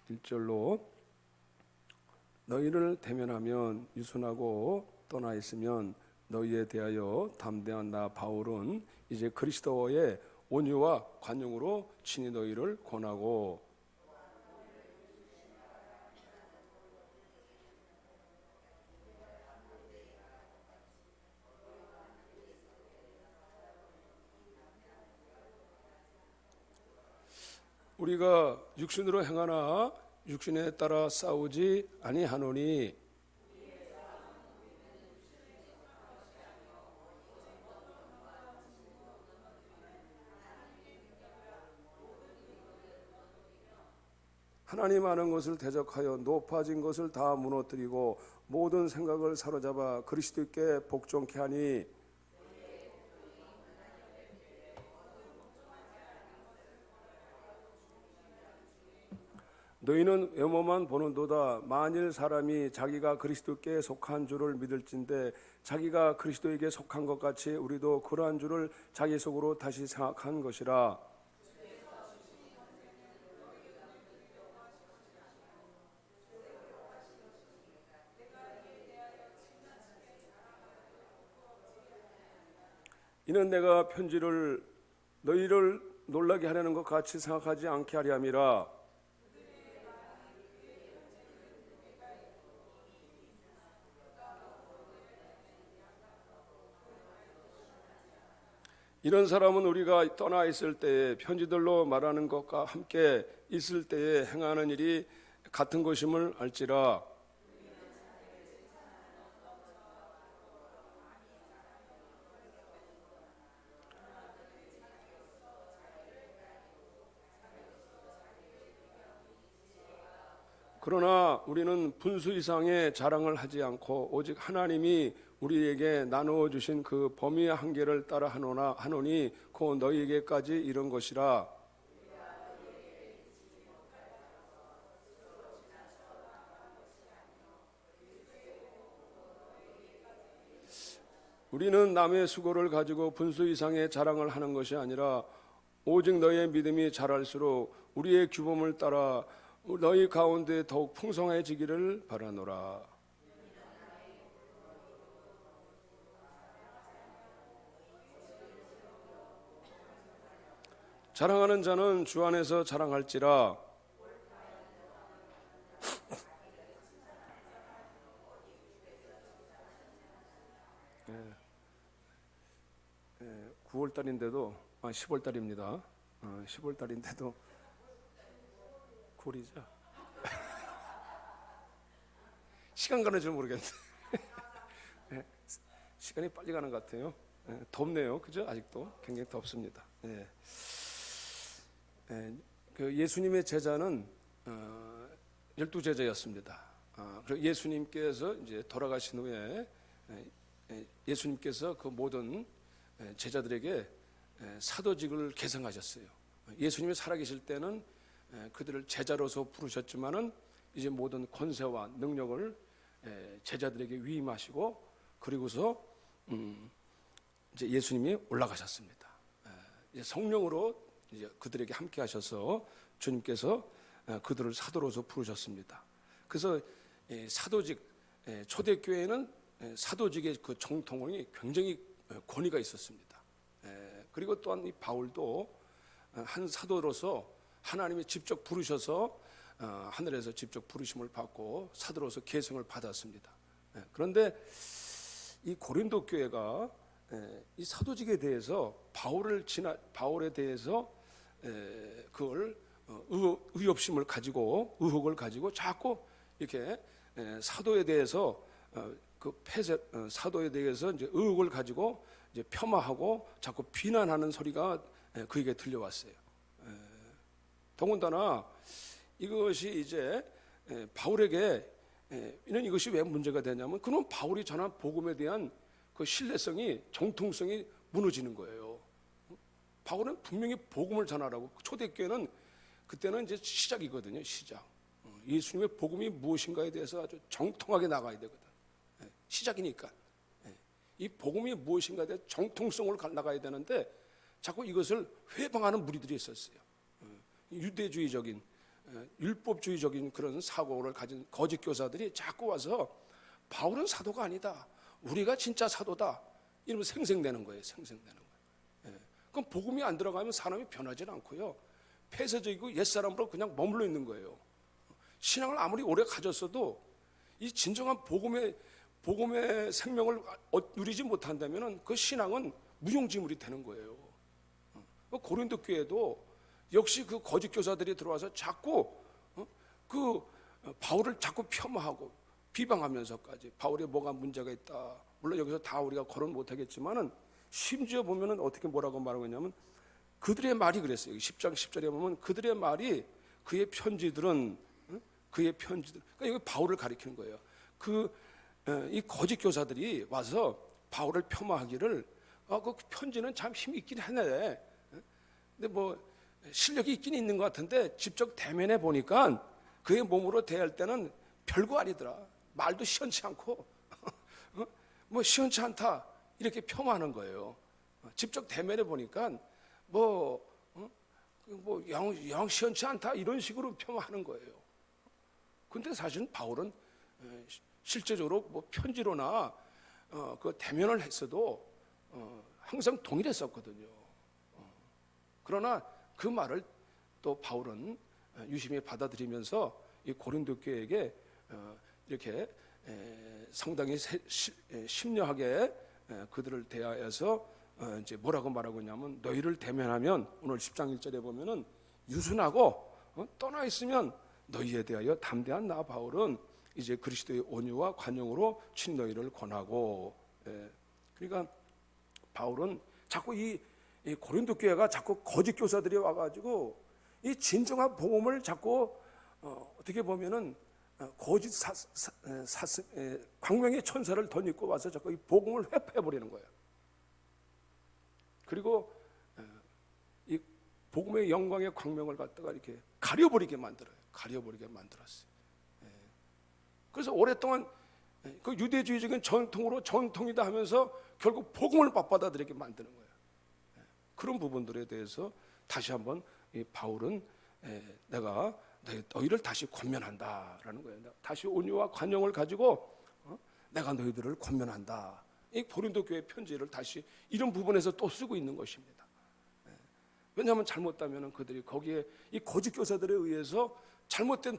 1절로 너희를 대면하면 유순하고 떠나 있으면 너희에 대하여 담대한 나 바울은 이제 그리스도의 온유와 관용으로 친히 너희를 권하고 우리가 육신으로 행하나 육신에 따라 싸우지 아니하노니 하나님 아는 것을 대적하여 높아진 것을 다 무너뜨리고 모든 생각을 사로잡아 그리스도께 복종케 하니 너희는 외모만 보는도다. 만일 사람이 자기가 그리스도께 속한 줄을 믿을진대 자기가 그리스도에게 속한 것 같이 우리도 그러한 줄을 자기 속으로 다시 생각한 것이라. 이는 내가 편지를 너희를 놀라게 하려는 것 같이 생각하지 않게 하려 함이라. 이런 사람은 우리가 떠나 있을 때에 편지들로 말하는 것과 함께 있을 때에 행하는 일이 같은 것임을 알지라. 그러나 우리는 분수 이상의 자랑을 하지 않고 오직 하나님이 우리에게 나누어 주신 그 범위의 한계를 따라 하노니 곧 너희에게까지 이런 것이라. 우리는 남의 수고를 가지고 분수 이상의 자랑을 하는 것이 아니라 오직 너희의 믿음이 자랄수록 우리의 규범을 따라 너희 가운데 더욱 풍성해지기를 바라노라. 자랑하는 자는 주 안에서 자랑할지라. 예, 9월 달인데도 10월 달입니다. 10월 달인데도 9월이죠. 시간 가는 줄 모르겠는데 예, 시간이 빨리 가는 것 같아요. 덥네요, 그죠? 아직도 굉장히 덥습니다. 그 예수님의 제자는 12제자였습니다. 그리고 예수님께서 이제 돌아가신 후에 예수님께서 그 모든 제자들에게 사도직을 계승하셨어요. 예수님이 살아계실 때는 그들을 제자로서 부르셨지만은 이제 모든 권세와 능력을 제자들에게 위임하시고 그리고서 이제 예수님이 올라가셨습니다. 성령으로 이제 그들에게 함께 하셔서 주님께서 그들을 사도로서 부르셨습니다. 그래서 사도직 초대교회는 사도직의 그 정통이 굉장히 권위가 있었습니다. 그리고 또한 이 바울도 한 사도로서 하나님이 직접 부르셔서 하늘에서 직접 부르심을 받고 사도로서 계승을 받았습니다. 그런데 이 고린도 교회가 이 사도직에 대해서 바울에 대해서 그걸 의협심을 가지고 의혹을 가지고 자꾸 이렇게 사도에 대해서 사도에 대해서 이제 의혹을 가지고 이제 폄하하고 자꾸 비난하는 소리가 그에게 들려왔어요. 더군다나 이것이 이제 바울에게 이것이 왜 문제가 되냐면 그는 바울이 전한 복음에 대한 그 신뢰성이 정통성이 무너지는 거예요. 바울은 분명히 복음을 전하라고. 초대교회는 그때는 이제 시작이거든요. 시작. 예수님의 복음이 무엇인가에 대해서 아주 정통하게 나가야 되거든. 시작이니까. 이 복음이 무엇인가에 대해 정통성을 나가야 되는데 자꾸 이것을 회방하는 무리들이 있었어요. 유대주의적인 율법주의적인 그런 사고를 가진 거짓 교사들이 자꾸 와서 바울은 사도가 아니다, 우리가 진짜 사도다, 이러면 생생되는 거예요. 생생되는 거예요. 그럼 복음이 안 들어가면 사람이 변하지는 않고요, 폐쇄적이고 옛사람으로 그냥 머물러 있는 거예요. 신앙을 아무리 오래 가졌어도 이 진정한 복음의 생명을 누리지 못한다면 그 신앙은 무용지물이 되는 거예요. 고린도 교회도 역시 그 거짓 교사들이 들어와서 자꾸 그 바울을 자꾸 폄하하고 비방하면서까지 바울이 뭐가 문제가 있다. 물론 여기서 다 우리가 거론 못하겠지만은 심지어 보면은 어떻게 뭐라고 말하고 있냐면 그들의 말이 그랬어요. 10장 10절에 보면 그들의 말이 그의 편지들은 그러니까 여기 바울을 가리키는 거예요. 이 거짓 교사들이 와서 바울을 폄하하기를 그 편지는 참 힘이 있긴 하네. 근데 뭐 실력이 있긴 있는 것 같은데 직접 대면해 보니까 그의 몸으로 대할 때는 별거 아니더라. 말도 시원치 않고 뭐 시원치 않다 이렇게 폄하하는 거예요. 직접 대면해 보니까 영 시원치 않다 이런 식으로 폄하하는 거예요. 근데 사실은 바울은 실제적으로 뭐 편지로나 그 대면을 했어도 항상 동일했었거든요. 그러나 그 말을 또 바울은 유심히 받아들이면서 이 고린도 교회에게 이렇게 상당히 심려하게 그들을 대하여서 이제 뭐라고 말하고 있냐면 너희를 대면하면 오늘 10장 1절에 보면은 유순하고 떠나 있으면 너희에 대하여 담대한 나 바울은 이제 그리스도의 온유와 관용으로 친 너희를 권하고. 그러니까 바울은 자꾸 이 고린도 교회가 자꾸 거짓 교사들이 와가지고 이 진정한 복음을 자꾸 어떻게 보면은 거짓 광명의 천사를 덧입고 와서 자꾸 이 복음을 회피해 버리는 거예요. 그리고 이 복음의 영광의 광명을 갖다가 이렇게 가려버리게 만들어요. 가려버리게 만들었어요. 그래서 오랫동안 그 유대주의적인 전통이다 하면서 결국 복음을 못 받아들이게 만드는 거예요. 그런 부분들에 대해서 다시 한번 이 바울은 내가 너희를 다시 권면한다라는 거예요. 다시 온유와 관용을 가지고 내가 너희들을 권면한다. 이 고린도 교회 편지를 다시 이런 부분에서 또 쓰고 있는 것입니다. 왜냐하면 잘못하면 그들이 거기에 이 거짓 교사들에 의해서 잘못된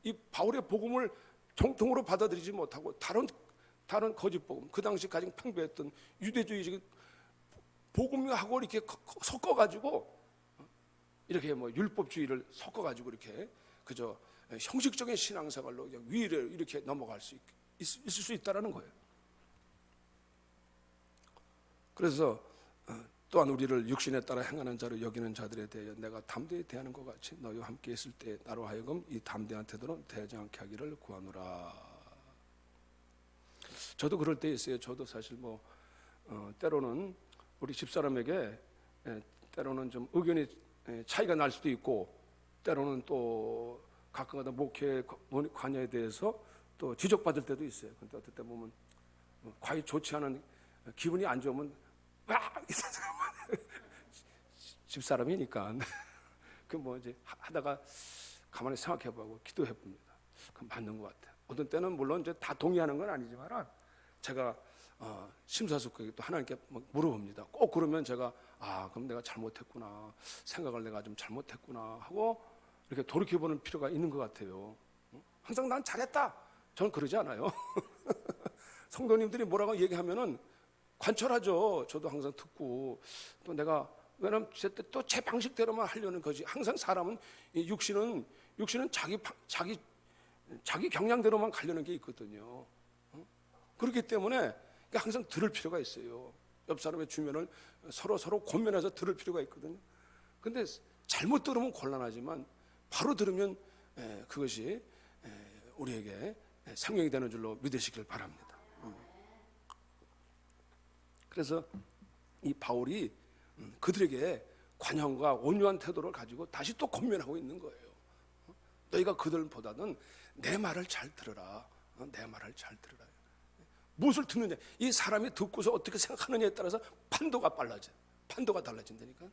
이 바울의 복음을 정통으로 받아들이지 못하고 다른 거짓 복음, 그 당시 가장 팽배했던 유대주의적인 복음하고 이렇게 섞어가지고 이렇게 뭐 율법주의를 섞어가지고 이렇게 그저 형식적인 신앙생활로 그냥 위로 이렇게 넘어갈 수 있을 수 있다라는 거예요. 그래서 또한 우리를 육신에 따라 행하는 자로 여기는 자들에 대하여 내가 담대히 대하는 것 같이 너희와 함께 있을 때 나로 하여금 이 담대한 태도는 대하지 않게 하기를 구하노라. 저도 그럴 때 있어요. 저도 사실 뭐 때로는 우리 집사람에게 때로는 좀 의견이 차이가 날 수도 있고 때로는 또 가끔가다 목회 관여에 대해서 또 지적받을 때도 있어요. 근데 어떨 때 보면 과히 좋지 않은 기분이 안 좋으면 집사람이니까 그 뭐 이제 하다가 가만히 생각해보고 기도해봅니다. 그 맞는 것 같아요. 어떤 때는 물론 이제 다 동의하는 건 아니지만 제가 심사숙고하게 또 하나님께 물어봅니다. 꼭 그러면 제가 그럼 내가 잘못했구나, 생각을 내가 좀 잘못했구나 하고 이렇게 돌이켜보는 필요가 있는 것 같아요. 항상 난 잘했다, 저는 그러지 않아요. 성도님들이 뭐라고 얘기하면은 관철하죠. 저도 항상 듣고 또 내가 왜냐면 또 제 방식대로만 하려는 거지. 항상 사람은 육신은 자기 경향대로만 가려는 게 있거든요. 그렇기 때문에 항상 들을 필요가 있어요. 옆 사람의 주면을 서로 권면해서 들을 필요가 있거든요. 근데 잘못 들으면 곤란하지만 바로 들으면 그것이 우리에게 생명이 되는 줄로 믿으시길 바랍니다. 그래서 이 바울이 그들에게 관용과 온유한 태도를 가지고 다시 또 권면하고 있는 거예요. 너희가 그들보다는 내 말을 잘 들으라. 내 말을 잘 들으라. 무엇을 듣느냐, 이 사람이 듣고서 어떻게 생각하느냐에 따라서 판도가 달라진다니까.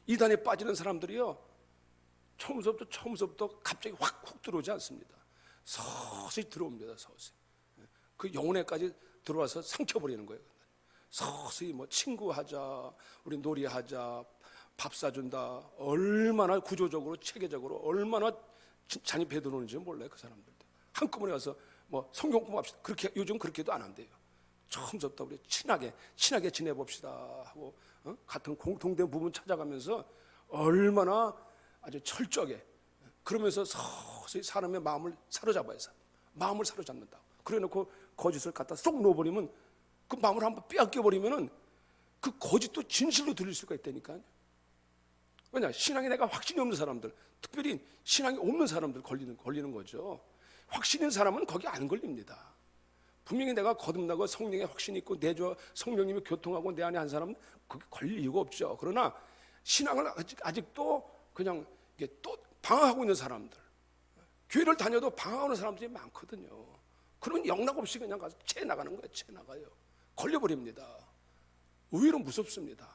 이단에 빠지는 사람들이요, 처음부터 갑자기 확 훅 들어오지 않습니다. 서서히 들어옵니다. 서서히. 그 영혼에까지 들어와서 삼켜버리는 거예요. 서서히 뭐 친구하자, 우리 놀이하자, 밥 사준다, 얼마나 구조적으로 체계적으로 얼마나 잔입해 들어오는지 몰라요. 그 사람들도 한꺼번에 와서 뭐 성경 공부합시다. 그렇게 요즘 그렇게도 안 한대요. 처음부터 우리 친하게 지내봅시다 하고 같은 공통된 부분 찾아가면서 얼마나 아주 철저하게 그러면서 서서히 사람의 마음을 사로잡아야 돼. 마음을 사로잡는다. 그래놓고 거짓을 갖다 쏙 넣어버리면 그 마음을 한번 빼앗겨버리면은 그 거짓도 진실로 들릴 수가 있다니까요. 왜냐? 신앙에 내가 확신이 없는 사람들, 특별히 신앙이 없는 사람들 걸리는 거죠. 확신 있는 사람은 거기 안 걸립니다. 분명히 내가 거듭나고 성령에 확신이 있고 내주와 성령님이 교통하고 내 안에 한 사람은 그게 걸릴 이유가 없죠. 그러나 신앙을 아직도 그냥 이게 또 방황하고 있는 사람들, 교회를 다녀도 방황하는 사람들이 많거든요. 그러면 영락 없이 그냥 가서 채 나가는 거예요. 채 나가요. 걸려버립니다. 의외로 무섭습니다.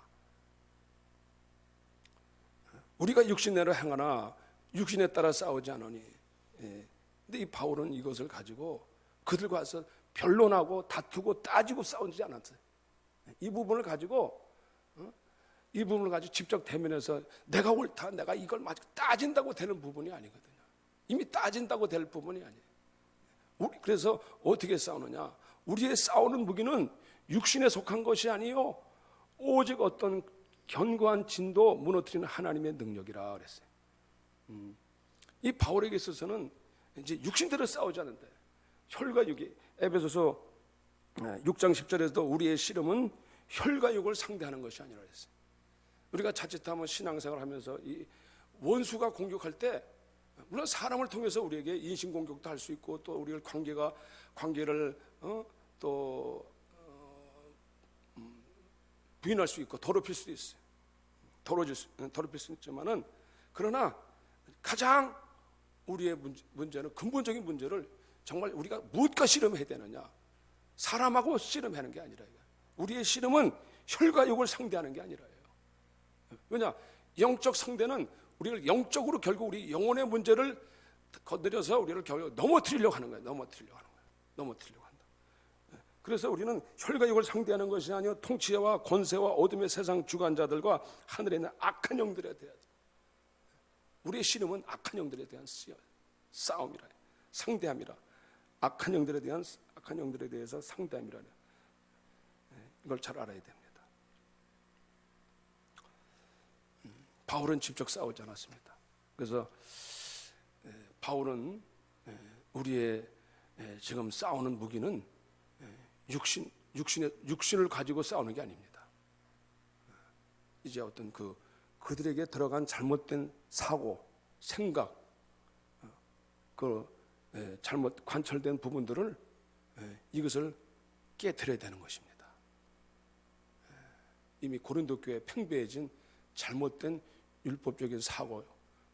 우리가 육신대로 행하나 육신에 따라 싸우지 않으니. 근데 이 바울은 이것을 가지고 그들과 와서 변론하고 다투고 따지고 싸우지 않았어요. 이 부분을 가지고 직접 대면해서 내가 옳다, 내가 이걸 맞고 따진다고 되는 부분이 아니거든요. 이미 따진다고 될 부분이 아니에요. 그래서 어떻게 싸우느냐? 우리의 싸우는 무기는 육신에 속한 것이 아니요 오직 어떤 견고한 진도 무너뜨리는 하나님의 능력이라 그랬어요. 이 바울에게 있어서는 이제 육신대로 싸우지 않는데 혈과 육이 에베소서 6장 10절에서도 우리의 씨름은 혈과 육을 상대하는 것이 아니라 그랬어요. 우리가 자칫하면 신앙생활을 하면서 이 원수가 공격할 때 물론 사람을 통해서 우리에게 인신 공격도 할 수 있고 또 우리를 관계를 부인할 수 있고 더럽힐 수도 있어요. 더럽힐 수 있지만은 그러나 가장 우리의 문제는 근본적인 문제를 정말 우리가 무엇과 씨름해야 되느냐? 사람하고 씨름하는 게 아니라 우리의 씨름은 혈과 육을 상대하는 게 아니라요. 왜냐? 영적 상대는 우리를 영적으로 결국 우리 영혼의 문제를 건드려서 우리를 결국 넘어뜨리려고 하는 거예요. 넘어뜨리려고 한다. 그래서 우리는 혈과 육을 상대하는 것이 아니요 통치와 권세와 어둠의 세상 주관자들과 하늘에 있는 악한 영들에 대한 우리의 씨름은 악한 영들에 대한 싸움이라 상대함이라 악한 영들에 대해서 상대함이라 이걸 잘 알아야 됩니다. 바울은 직접 싸우지 않았습니다. 그래서 바울은 우리의 지금 싸우는 무기는 육신을 가지고 싸우는 게 아닙니다. 이제 어떤 그들에게 들어간 잘못된 사고, 생각, 잘못 관철된 부분들을 이것을 깨트려야 되는 것입니다. 이미 고린도 교회 팽배해진 잘못된 율법적인 사고,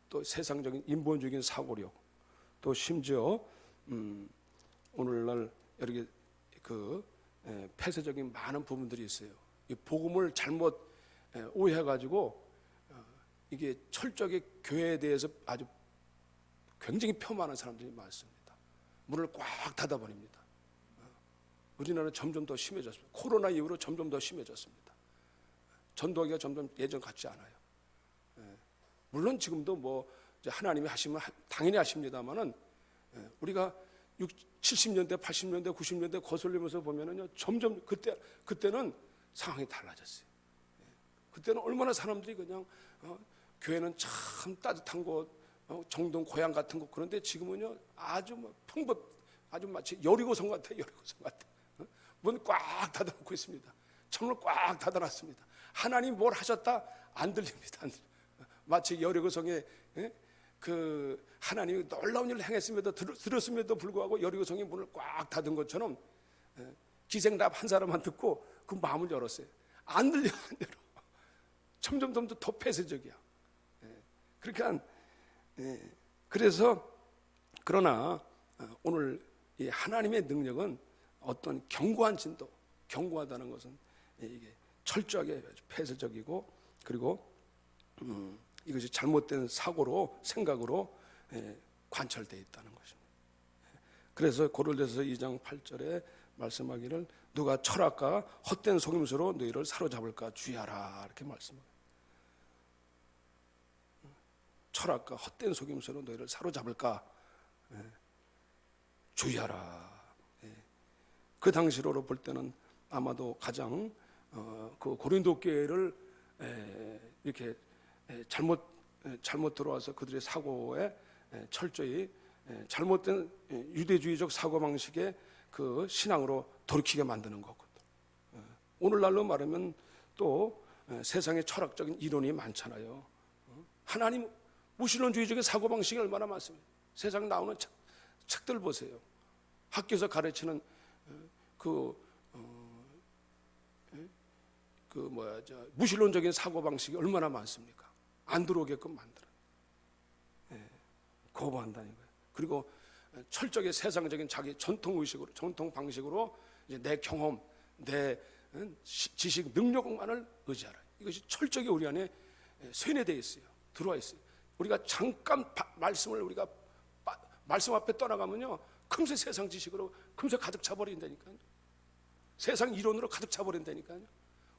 또 세상적인 인본적인 사고력, 또 심지어 오늘날 여러 개 폐쇄적인 많은 부분들이 있어요. 이 복음을 잘못 오해해가지고 이게 철저하게 교회에 대해서 아주 굉장히 폄하하는 사람들이 많습니다. 문을 꽉 닫아버립니다. 우리나라는 점점 더 심해졌습니다. 코로나 이후로 점점 더 심해졌습니다. 전도하기가 점점 예전 같지 않아요. 물론 지금도 뭐 하나님이 하시면 당연히 하십니다만은 우리가 70년대, 80년대, 90년대 거슬리면서 보면은요 점점 그때는 상황이 달라졌어요. 그때는 얼마나 사람들이 그냥 교회는 참 따뜻한 곳, 정동 고향 같은 곳 그런데 지금은요 아주 아주 마치 여리고성 같아요. 여리고성 같아. 문 꽉 닫아놓고 있습니다. 창문을 꽉 닫아놨습니다. 하나님 뭘 하셨다 안 들립니다. 안 들립니다. 마치 여리고성에 그 하나님이 놀라운 일을 행했음에도 들었음에도 불구하고 여리고성이 문을 꽉 닫은 것처럼 기생답 한 사람만 듣고 그 마음을 열었어요. 안 들려 안 열어. 점점 더 폐쇄적이야. 그러니까 그래서 그러나 오늘 이 하나님의 능력은 어떤 견고한 진도, 견고하다는 것은 이게 철저하게 폐쇄적이고 그리고 이것이 잘못된 사고로 생각으로 관철되어 있다는 것입니다. 그래서 고린도서 2장 8절에 말씀하기를 누가 철학과 헛된 속임수로 너희를 사로잡을까 주의하라 이렇게 말씀합니다. 철학과 헛된 속임수로 너희를 사로잡을까 주의하라. 그 당시로 볼 때는 아마도 가장 그 고린도 교회를 이렇게 잘못 들어와서 그들의 사고에 철저히 잘못된 유대주의적 사고 방식의 그 신앙으로 돌이키게 만드는 거거든. 오늘날로 말하면 또 세상에 철학적인 이론이 많잖아요. 하나님 무신론주의적인 사고 방식이 얼마나 많습니까? 세상 나오는 책들 보세요. 학교에서 가르치는 무신론적인 사고 방식이 얼마나 많습니까? 안 들어오게끔 만들어. 거부한다는 거예요. 그리고 철저하게 세상적인 자기 전통 의식으로, 전통 방식으로 이제 내 경험, 내 지식, 능력만을 의지하라. 이것이 철저하게 우리 안에 쇠뇌되어 있어요. 들어와 있어요. 우리가 잠깐 말씀을 우리가 말씀 앞에 떠나가면요, 금세 세상 지식으로 금세 가득 차버린다니까요. 세상 이론으로 가득 차버린다니까요.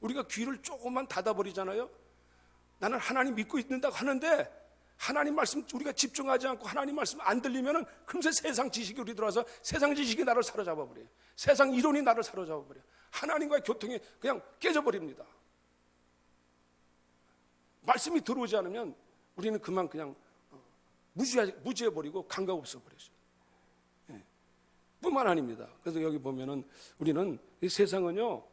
우리가 귀를 조금만 닫아버리잖아요. 나는 하나님 믿고 있는다고 하는데 하나님 말씀 우리가 집중하지 않고 하나님 말씀 안 들리면은 금세 세상 지식이 우리 들어와서 세상 지식이 나를 사로잡아 버려요. 세상 이론이 나를 사로잡아 버려요. 하나님과의 교통이 그냥 깨져버립니다. 말씀이 들어오지 않으면 우리는 그만 그냥 무지해버리고 감각 없어버렸어요. 뿐만 아닙니다. 그래서 여기 보면은 우리는 이 세상은요,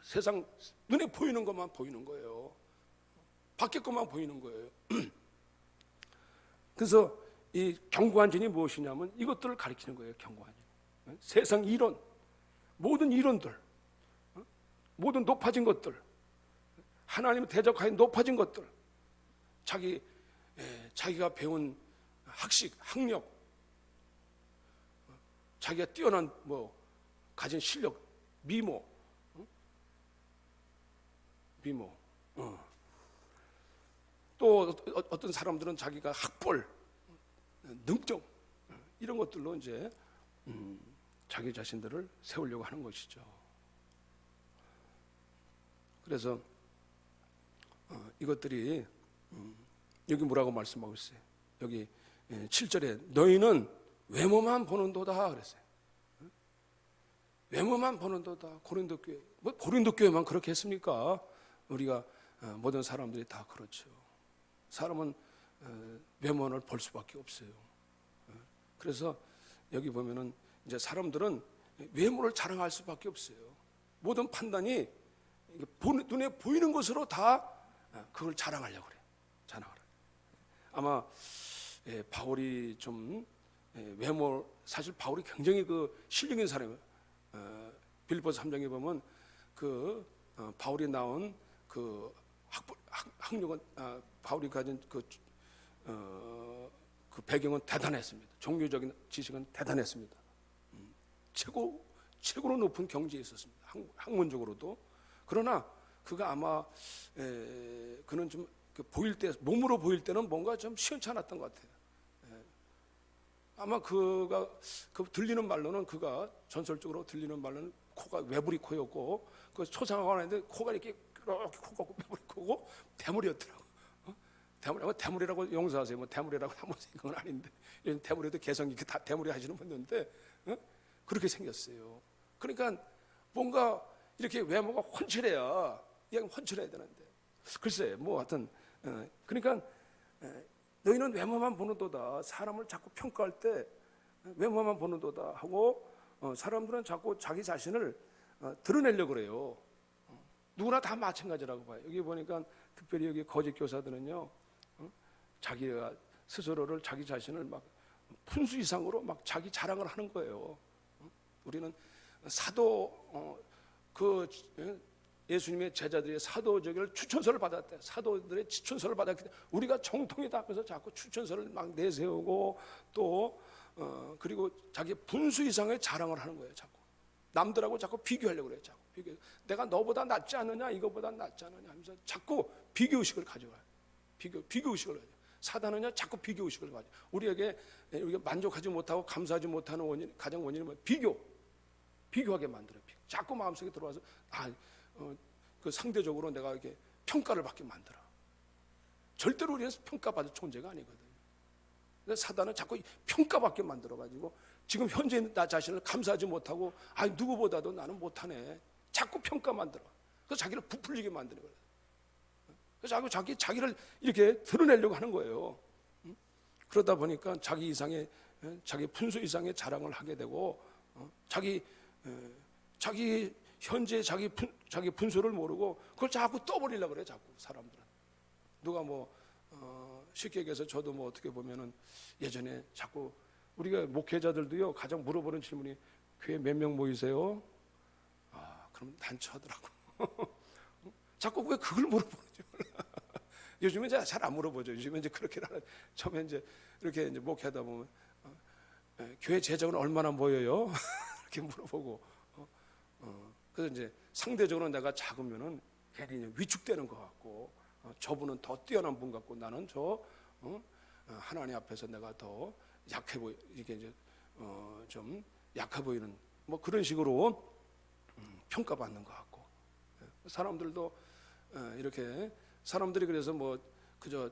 세상 눈에 보이는 것만 보이는 거예요. 밖에 것만 보이는 거예요. 그래서 이 경고한진이 무엇이냐면 이것들을 가리키는 거예요. 경고한진. 세상 이론, 모든 이론들, 모든 높아진 것들, 하나님의 대적하에 높아진 것들, 자기가 배운 학식, 학력, 자기가 뛰어난 가진 실력, 미모, 또 어떤 사람들은 자기가 학벌, 능력 이런 것들로 이제 자기 자신들을 세우려고 하는 것이죠. 그래서 이것들이 여기 뭐라고 말씀하고 있어요? 여기 7절에 너희는 외모만 보는도다 그랬어요. 외모만 보는도다. 고린도 교회, 고린도 교회만 그렇게 했습니까? 우리가 모든 사람들이 다 그렇죠. 사람은 외모를 볼 수밖에 없어요. 그래서 여기 보면은 이제 사람들은 외모를 자랑할 수밖에 없어요. 모든 판단이 눈에 보이는 것으로 다 그걸 자랑하려고 그래요. 자랑하라. 아마 바울이 좀 외모, 사실 바울이 굉장히 그 실력인 사람이에요. 빌립보서 3장에 보면 바울이 나온 그 학력은 바울이 가진 그 배경은 대단했습니다. 종교적인 지식은 대단했습니다. 최고로 높은 경지에 있었습니다. 학문적으로도. 그러나 그가 아마 그는 좀 보일 때, 몸으로 보일 때는 뭔가 좀 시원찮았던 것 같아요. 아마 그가 들리는 말로는, 그가 전설적으로 들리는 말로는 코가 외부리 코였고, 그 초상화가 하는데 코가 이렇게 코가 외부리 코고 대머리였더라고. 대머리라고 용서하세요. 대머리라고 한번 생각은 아닌데, 대머리도 개성이 다 대머리 하시는 분인데 그렇게 생겼어요. 그러니까 뭔가 이렇게 외모가 훤칠해야, 훤칠해야 되는데, 글쎄 하여튼 그러니까 너희는 외모만 보는도다. 사람을 자꾸 평가할 때 외모만 보는도다 하고, 사람들은 자꾸 자기 자신을 드러내려고 그래요. 누구나 다 마찬가지라고 봐요. 여기 보니까 특별히 여기 거짓 교사들은요, 자기가 스스로를, 자기 자신을 막 분수 이상으로 막 자기 자랑을 하는 거예요. 우리는 사도, 예수님의 제자들이 사도적인 추천서를 받았대. 사도들의 추천서를 받았기 때문에 우리가 정통이다. 그래서 자꾸 추천서를 막 내세우고, 또 그리고 자기 분수 이상의 자랑을 하는 거예요. 자꾸 남들하고 자꾸 비교하려고 그래요. 자꾸 비교. 내가 너보다 낫지 않느냐, 이거보다 낫지 않느냐 하면서 자꾸 비교 의식을 가져와요. 비교 의식을 가져. 사단은요 자꾸 비교 의식을 가져. 우리가 만족하지 못하고 감사하지 못하는 원인, 가장 원인은 뭐예요? 비교하게 만들어요. 자꾸 마음속에 들어와서 그 상대적으로 내가 이렇게 평가를 받게 만들어. 절대로 우리는 평가받을 존재가 아니거든요. 근데 사단은 자꾸 평가받게 만들어가지고 지금 현재 나 자신을 감사하지 못하고 누구보다도 나는 못하네. 자꾸 평가 만들어. 그래서 자기를 부풀리게 만드는 거예요. 그래서 자기를 이렇게 드러내려고 하는 거예요. 그러다 보니까 자기 분수 이상의 자랑을 하게 되고 자기 현재 자기 분수를 모르고 그걸 자꾸 떠버리려고 그래. 자꾸 사람들은 누가 쉽게 얘기해서 저도 어떻게 보면은 예전에 자꾸 우리가 목회자들도요 가장 물어보는 질문이 교회 몇 명 모이세요? 그럼 난처하더라고. 자꾸 왜 그걸 물어보는지 몰라. 요즘은 잘 안 물어보죠. 요즘은 이제 그렇게 하는. 처음에 이렇게 목회하다 보면 교회 재정은 얼마나 모여요? 이렇게 물어보고. 그래서 이제 상대적으로 내가 작으면은 괜히 위축되는 것 같고, 저분은 더 뛰어난 분 같고 나는 하나님 앞에서 내가 더 약해 이게 이제 좀 약해 보이는 그런 식으로 평가받는 것 같고. 사람들도 이렇게 사람들이 그래서 그저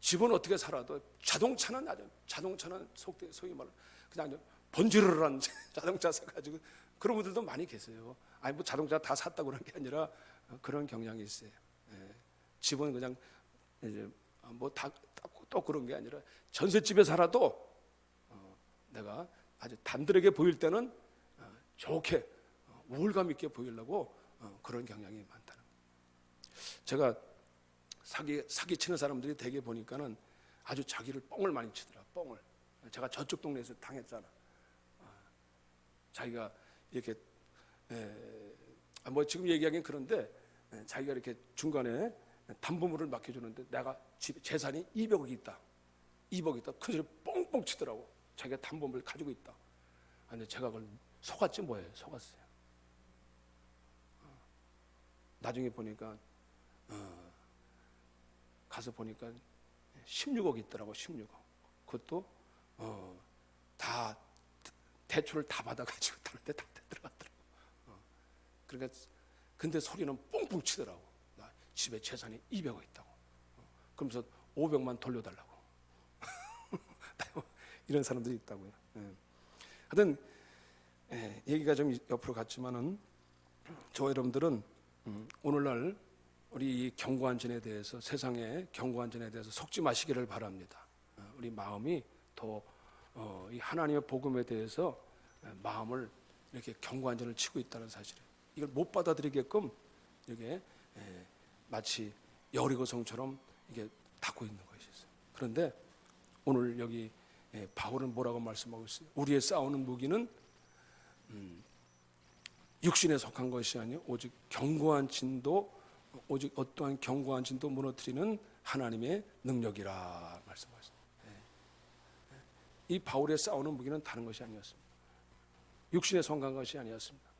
집은 어떻게 살아도 자동차는 소위 말로 그냥 번지르르한 자동차 사가지고 그런 분들도 많이 계세요. 자동차 다 샀다고 그런 게 아니라 그런 경향이 있어요. 집은 그냥 이제 또 그런 게 아니라 전셋집에 살아도 내가 아주 단들에게 보일 때는 좋게 우월감 있게 보이려고 그런 경향이 많다는 거예요. 제가 사기 치는 사람들이 대개 보니까는 아주 자기를 뻥을 많이 치더라. 뻥을. 제가 저쪽 동네에서 당했잖아. 자기가 이렇게 지금 얘기하기는 그런데 자기가 이렇게 중간에 담보물을 맡겨주는데 내가 집 재산이 200억이 있다. 200억 있다. 큰 소리 뻥뻥 치더라고. 자기가 담보물을 가지고 있다. 근데 제가 그걸 속았지 뭐예요. 속았어요. 나중에 보니까 가서 보니까 16억 있더라고. 16억. 그것도 다 대출을 다 받아가지고 다른 데 다 들어갔더라고. 그러니까 근데 소리는 뻥뻥 치더라고. 나 집에 재산이 200억 있다고. 그러면서 500만 돌려달라고. 이런 사람들이 있다고요. 하여튼 얘기가 좀 옆으로 갔지만은 저 여러분들은 오늘날 우리 경고한 전에 대해서 세상의 경고한 전에 대해서 속지 마시기를 바랍니다. 우리 마음이 더 이 하나님의 복음에 대해서 마음을 이렇게 경고한 전을 치고 있다는 사실을 이걸 못 받아들이게끔 이게 마치 여리고성처럼 이게 닫고 있는 것이 있어요. 그런데 오늘 여기 바울은 뭐라고 말씀하고 있어요? 우리의 싸우는 무기는 육신에 속한 것이 아니요 오직 견고한 진도 오직 어떠한 견고한 진도 무너뜨리는 하나님의 능력이라 말씀하셨습니다. 이 바울의 싸우는 무기는 다른 것이 아니었습니다. 육신에 속한 것이 아니었습니다.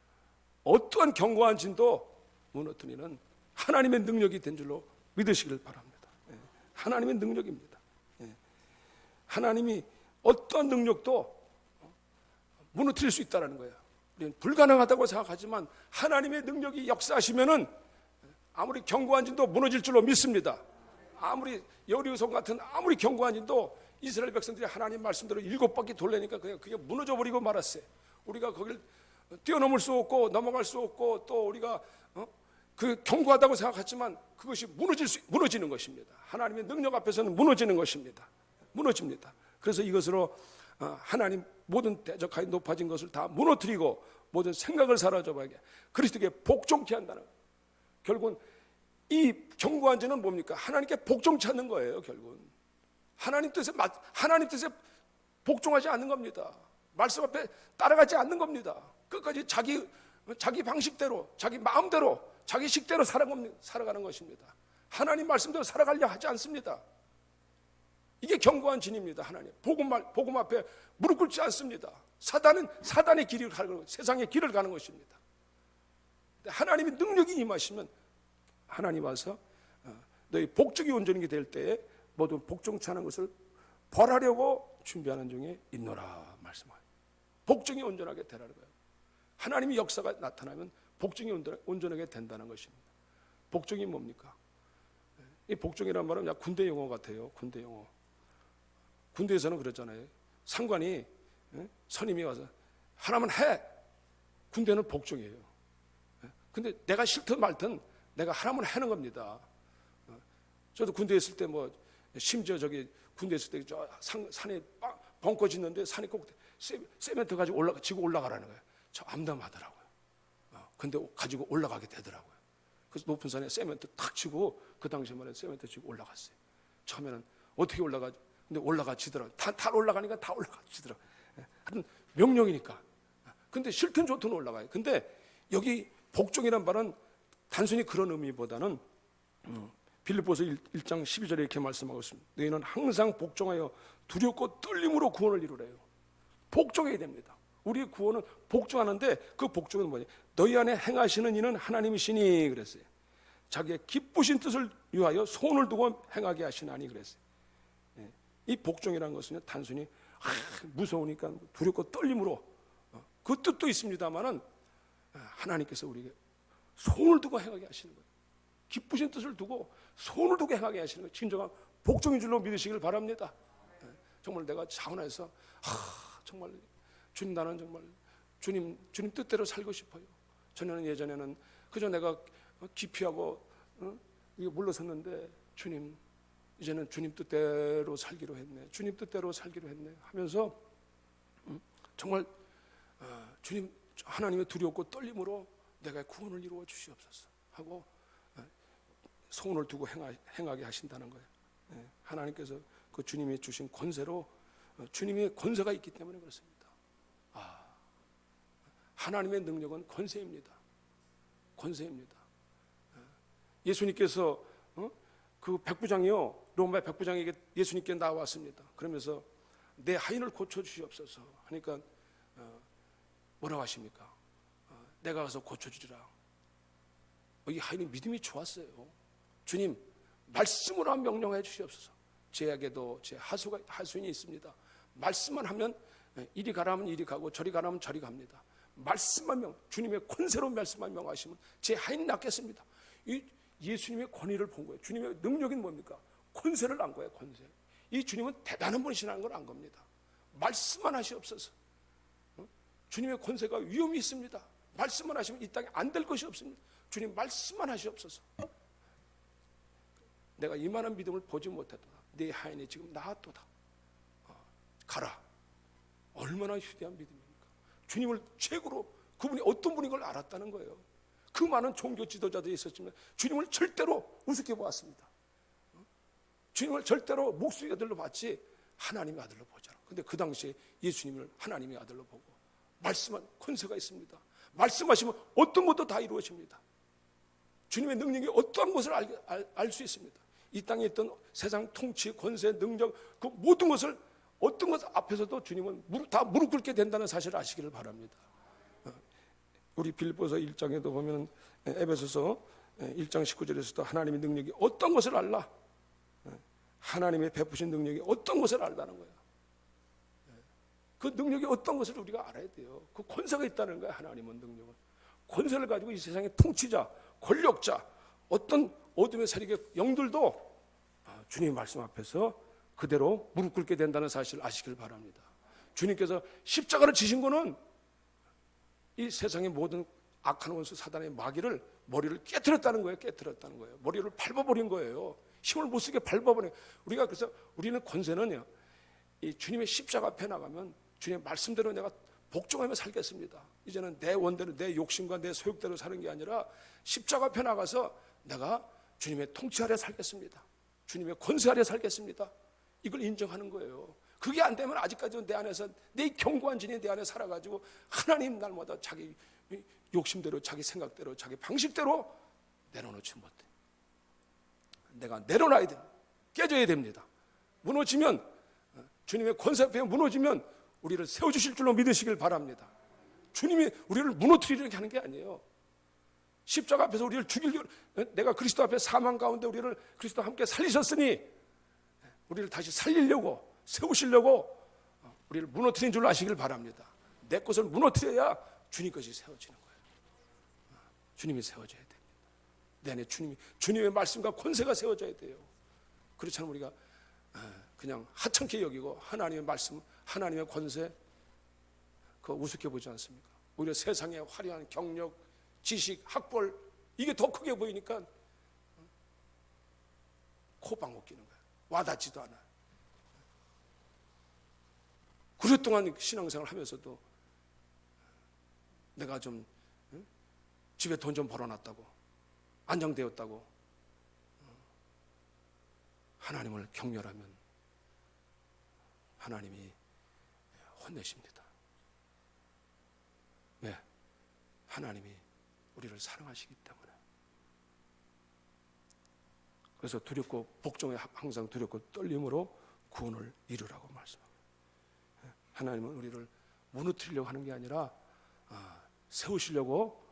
어떠한 견고한 진도 무너뜨리는 하나님의 능력이 된 줄로 믿으시길 바랍니다. 하나님의 능력입니다. 하나님이 어떠한 능력도 무너뜨릴 수 있다는 거예요. 우리는 불가능하다고 생각하지만 하나님의 능력이 역사하시면은 아무리 견고한 진도 무너질 줄로 믿습니다. 아무리 여리고성 같은 아무리 견고한 진도 이스라엘 백성들이 하나님 말씀대로 7바퀴 돌려니까 그냥 그게 무너져 버리고 말았어요. 우리가 거길 뛰어넘을 수 없고 넘어갈 수 없고 또 우리가 그 견고하다고 생각했지만 그것이 무너지는 것입니다. 하나님의 능력 앞에서는 무너지는 것입니다. 무너집니다. 그래서 이것으로 하나님 모든 대적하여 높아진 것을 다 무너뜨리고 모든 생각을 사라져버리게 그리스도께 복종케 한다는 거예요. 결국은 이 견고한 자는 뭡니까? 하나님께 복종치 않는 거예요. 결국은 하나님 뜻에 복종하지 않는 겁니다. 말씀 앞에 따라가지 않는 겁니다. 끝까지 자기 방식대로 자기 마음대로 자기 식대로 살아가는 것입니다. 하나님 말씀대로 살아가려 하지 않습니다. 이게 견고한 진입니다. 하나님 복음 앞에 무릎 꿇지 않습니다. 사단은 사단의 길을 가는 세상의 길을 가는 것입니다. 하나님의 능력이 임하시면 하나님 와서 너희 복종이 온전히 될 때에 모든 복종치 않은 것을 벌하려고 준비하는 중에 있노라 말씀하요. 복종이 온전하게 되라는 거예요. 하나님의 역사가 나타나면 복종이 온전하게 된다는 것입니다. 복종이 뭡니까? 이 복종이란 말은 그냥 군대 용어 같아요. 군대 용어. 군대에서는 그렇잖아요. 상관이 선임이 와서 하나만 해. 군대는 복종이에요. 근데 내가 싫든 말든 내가 하나만 하는 겁니다. 저도 군대에 있을 때 뭐 심지어 저기 군대에 있을 때 저 산에 벙커 짓는데 산에 꼭 세멘트 가지고 지고 올라가라는 거예요. 저 암담하더라고요. 근데 가지고 올라가게 되더라고요. 그래서 높은 산에 세멘트 탁 치고 그 당시만 해도 세멘트 치고 올라갔어요. 처음에는 어떻게 올라가지? 근데 올라가지더라고요. 다 올라가니까 다 올라가지더라고요. 하여튼 명령이니까. 근데 싫든 좋든 올라가요. 근데 여기 복종이란 말은 단순히 그런 의미보다는 빌립보서 1장 12절에 이렇게 말씀하고 있습니다. 너희는 항상 복종하여 두렵고 떨림으로 구원을 이루래요. 복종해야 됩니다. 우리의 구원은 복종하는데 그 복종은 뭐냐? 너희 안에 행하시는 이는 하나님이시니 그랬어요. 자기의 기쁘신 뜻을 위하여 손을 두고 행하게 하시나니 그랬어요. 이 복종이라는 것은 단순히 무서우니까 두렵고 떨림으로 그 뜻도 있습니다만은 하나님께서 우리에게 손을 두고 행하게 하시는 거예요. 기쁘신 뜻을 두고 손을 두고 행하게 하시는 거예요. 진정한 복종인 줄로 믿으시길 바랍니다. 정말 내가 차원에서 정말 주님 나는 정말 주님 뜻대로 살고 싶어요. 저는 예전에는 그저 내가 기피하고 물러섰는데 주님 이제는 주님 뜻대로 살기로 했네. 주님 뜻대로 살기로 했네 하면서 정말 주님 하나님의 두렵고 떨림으로 내가 구원을 이루어 주시옵소서 하고 소원을 두고 행하게 하신다는 거예요. 하나님께서 그 주님이 주신 권세로 주님의 권세가 있기 때문에 그렇습니다. 하나님의 능력은 권세입니다. 권세입니다. 예수님께서 그 백부장이요 로마 백부장에게 예수님께 나왔습니다. 그러면서 내 하인을 고쳐 주시옵소서 하니까 뭐라고 하십니까? 내가 가서 고쳐주리라. 이 하인이 믿음이 좋았어요. 주님 말씀으로 명령해 주시옵소서. 제에게도 제 하수인이 있습니다. 말씀만 하면 이리 가라면 이리 가고 저리 가라면 저리 갑니다. 말씀만 주님의 권세로 말씀만 명하시면 제 하인이 낫겠습니다. 이 예수님의 권위를 본 거예요. 주님의 능력이 뭡니까? 권세를 안 거예요. 권세. 이 주님은 대단한 분이시라는 걸 안 겁니다. 말씀만 하시옵소서. 주님의 권세가 위험이 있습니다. 말씀만 하시면 이 땅에 안 될 것이 없습니다. 주님 말씀만 하시옵소서. 내가 이만한 믿음을 보지 못했도다. 네 하인이 지금 나았도다. 가라. 얼마나 휴대한 믿음입니까? 주님을 최고로 그분이 어떤 분인 걸 알았다는 거예요. 그 많은 종교 지도자들이 있었지만 주님을 절대로 우습게 보았습니다. 주님을 절대로 목수의 아들로 봤지 하나님의 아들로 보잖아. 근데 그 당시에 예수님을 하나님의 아들로 보고 말씀한 권세가 있습니다. 말씀하시면 어떤 것도 다 이루어집니다. 주님의 능력이 어떠한 것을 알 수 있습니다. 이 땅에 있던 세상 통치, 권세, 능력 그 모든 것을 어떤 것 앞에서도 주님은 다 무릎 꿇게 된다는 사실을 아시기를 바랍니다. 우리 빌립보서 1장에도 보면 에베소서 1장 19절에서도 하나님의 능력이 어떤 것을 알라. 하나님의 베푸신 능력이 어떤 것을 알다는 거예요. 그 능력이 어떤 것을 우리가 알아야 돼요. 그 권세가 있다는 거예요. 하나님은 능력은. 권세를 가지고 이 세상의 통치자, 권력자, 어떤 어둠의 세력의 영들도 주님의 말씀 앞에서 그대로 무릎 꿇게 된다는 사실을 아시길 바랍니다. 주님께서 십자가를 지신 거는 이 세상의 모든 악한 원수 사단의 마귀를 머리를 깨트렸다는 거예요. 깨트렸다는 거예요. 머리를 밟아버린 거예요. 힘을 못 쓰게 밟아버린. 우리가 그래서 우리는 권세는요. 이 주님의 십자가 앞에 나가면 주님의 말씀대로 내가 복종하며 살겠습니다. 이제는 내 원대로 내 욕심과 내 소욕대로 사는 게 아니라 십자가 앞에 나가서 내가 주님의 통치 아래 살겠습니다. 주님의 권세 아래 살겠습니다. 이걸 인정하는 거예요. 그게 안 되면 아직까지는 내 안에서 내 견고한 진이 내 안에 살아가지고 하나님 날마다 자기 욕심대로 자기 생각대로 자기 방식대로 내려놓지 못해. 내가 내려놔야 됩니다. 깨져야 됩니다. 무너지면 주님의 권세 앞에 무너지면 우리를 세워주실 줄로 믿으시길 바랍니다. 주님이 우리를 무너뜨리려고 하는 게 아니에요. 십자가 앞에서 우리를 죽이려고, 내가 그리스도 앞에 사망 가운데 우리를 그리스도와 함께 살리셨으니 우리를 다시 살리려고, 세우시려고 우리를 무너뜨린 줄 아시길 바랍니다. 내 것을 무너뜨려야 주님 것이 세워지는 거예요. 주님이 세워져야 됩니다. 내 안에 주님의 말씀과 권세가 세워져야 돼요. 그렇지 않으면 우리가 그냥 하찮게 여기고 하나님의 말씀, 하나님의 권세 그거 우습게 보지 않습니까? 오히려 세상의 화려한 경력, 지식, 학벌 이게 더 크게 보이니까 코방울 끼는 거예요. 와닿지도 않아요. 그랫동안 신앙생활을 하면서도 내가 좀 집에 돈 좀 벌어놨다고, 안정되었다고 하나님을 경멸하면 하나님이 혼내십니다. 왜? 하나님이 우리를 사랑하시기 때문에. 그래서 두렵고 복종에 항상 두렵고 떨림으로 구원을 이루라고 말씀합니다. 하나님은 우리를 무너뜨리려고 하는 게 아니라 세우시려고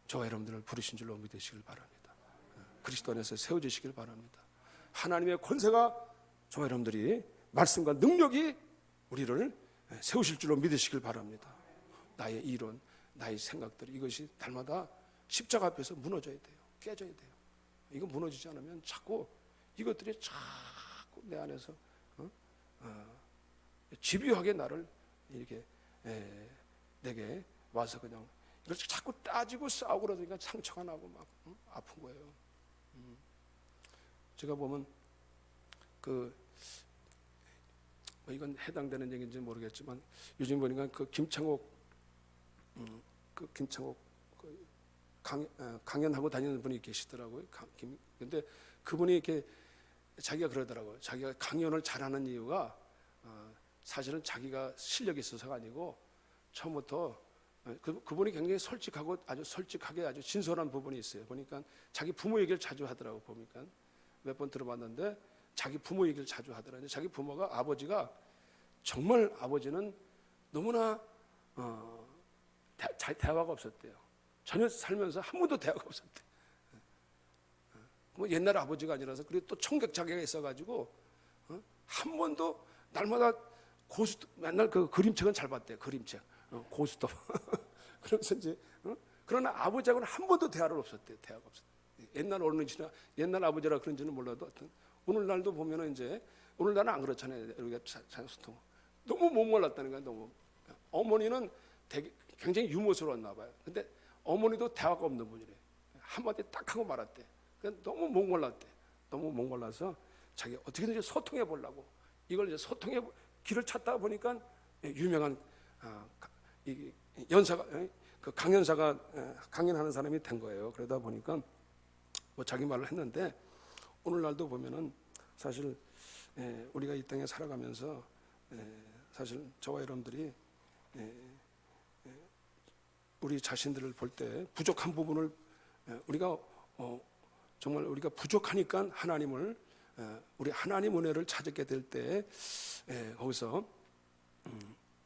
저와 여러분들을 부르신 줄로 믿으시길 바랍니다. 그리스도 안에서 세워지시길 바랍니다. 하나님의 권세가 저와 여러분들이 말씀과 능력이 우리를 세우실 줄로 믿으시길 바랍니다. 나의 이론, 나의 생각들 이것이 날마다 십자가 앞에서 무너져야 돼요. 깨져야 돼요. 이거 무너지지 않으면 자꾸 이것들이 자꾸 내 안에서 집요하게 나를 이렇게 내게 와서 그냥 이걸 자꾸 따지고 싸우고 그러니까 상처가 나고 막 아픈 거예요. 제가 보면 뭐 이건 해당되는 얘기인지 모르겠지만 요즘 보니까 김창옥 강연하고 다니는 분이 계시더라고요. 근데 그분이 이렇게 자기가 그러더라고요. 자기가 강연을 잘하는 이유가 사실은 자기가 실력이 있어서가 아니고 처음부터 그분이 굉장히 솔직하고 아주 솔직하게 아주 진솔한 부분이 있어요. 보니까 자기 부모 얘기를 자주 하더라고. 보니까 몇 번 들어봤는데 자기 부모 얘기를 자주 하더라고요. 자기 부모가 아버지가 정말 아버지는 너무나 대화가 없었대요. 전혀 살면서 한 번도 대화가 없었대요. 뭐 옛날 아버지가 아니라서 그리고 또 청각 장애가 있어가지고 한 번도 날마다 맨날 그 그림책은 잘 봤대요. 그림책 고스톱. 그러면서 이제 그러나 아버지하고는 한 번도 대화를 없었대요. 대화가 없었대요. 옛날 어른이나 옛날 아버지라 그런지는 몰라도 하여튼 오늘날도 보면은 이제 오늘날은 안 그렇잖아요. 우리가 소통 너무 못 몰랐다는 거야. 너무 어머니는 되게 굉장히 유머스러웠나 봐요. 근데 어머니도 대화가 없는 분이래. 한마디 딱 하고 말았대. 너무 못 몰랐대. 너무 못 몰라서 자기 어떻게든지 소통해 보려고 이걸 이제 소통의 길을 찾다 보니까 유명한 이 연사가 그 강연사가 강연하는 사람이 된 거예요. 그러다 보니까 뭐 자기 말을 했는데 오늘날도 보면은 사실 우리가 이 땅에 살아가면서 사실 저와 여러분들이 우리 자신들을 볼 때 부족한 부분을 우리가 정말 우리가 부족하니까 하나님을 우리 하나님 은혜를 찾게 될 때 거기서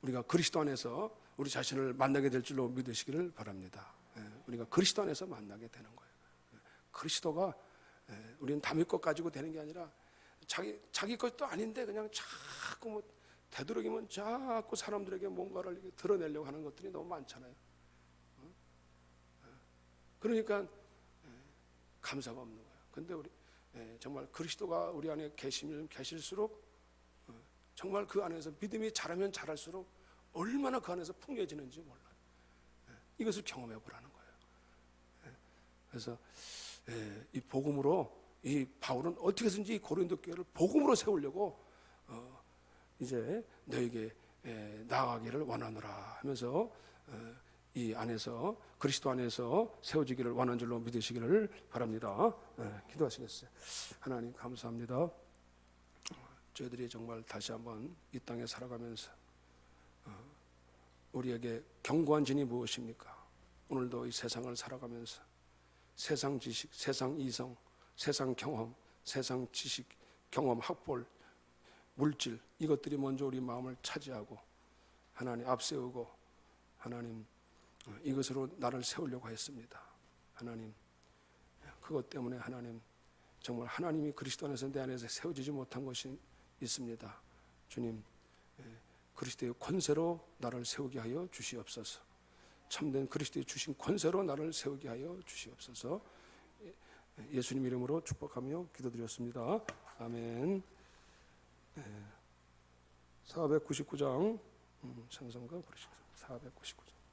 우리가 그리스도 안에서 우리 자신을 만나게 될 줄로 믿으시기를 바랍니다. 우리가 그리스도 안에서 만나게 되는 거예요. 그리스도가 우리는 남의 것 가지고 되는 게 아니라 자기 것도 아닌데 그냥 자꾸 뭐 되도록이면 자꾸 사람들에게 뭔가를 드러내려고 하는 것들이 너무 많잖아요. 그러니까 감사가 없는 거예요. 근데 우리 정말 그리스도가 우리 안에 계실수록 정말 그 안에서 믿음이 자라면 자랄수록 얼마나 그 안에서 풍요해지는지 몰라요. 이것을 경험해 보라는 거예요. 그래서 이 복음으로 이 바울은 어떻게 해서든지 고린도 교회를 복음으로 세우려고 이제 너에게 나아가기를 원하노라 하면서 이 안에서 그리스도 안에서 세워지기를 원하는 줄로 믿으시기를 바랍니다. 기도하시겠어요. 하나님 감사합니다. 저희들이 정말 다시 한번 이 땅에 살아가면서 우리에게 견고한 진이 무엇입니까? 오늘도 이 세상을 살아가면서 세상 지식, 세상 이성, 세상 경험, 세상 지식, 경험, 학벌, 물질 이것들이 먼저 우리 마음을 차지하고 하나님 앞세우고 하나님 이것으로 나를 세우려고 했습니다. 하나님, 그것 때문에 하나님, 정말 하나님이 그리스도 안에서 내 안에서 세워지지 못한 것이 있습니다. 주님, 그리스도의 권세로 나를 세우게 하여 주시옵소서. 참된 그리스도의 주신 권세로 나를 세우게 하여 주시옵소서. 예수님 이름으로 축복하며 기도드렸습니다. 아멘. 499장, 찬송가 부르시겠습니다. 499장.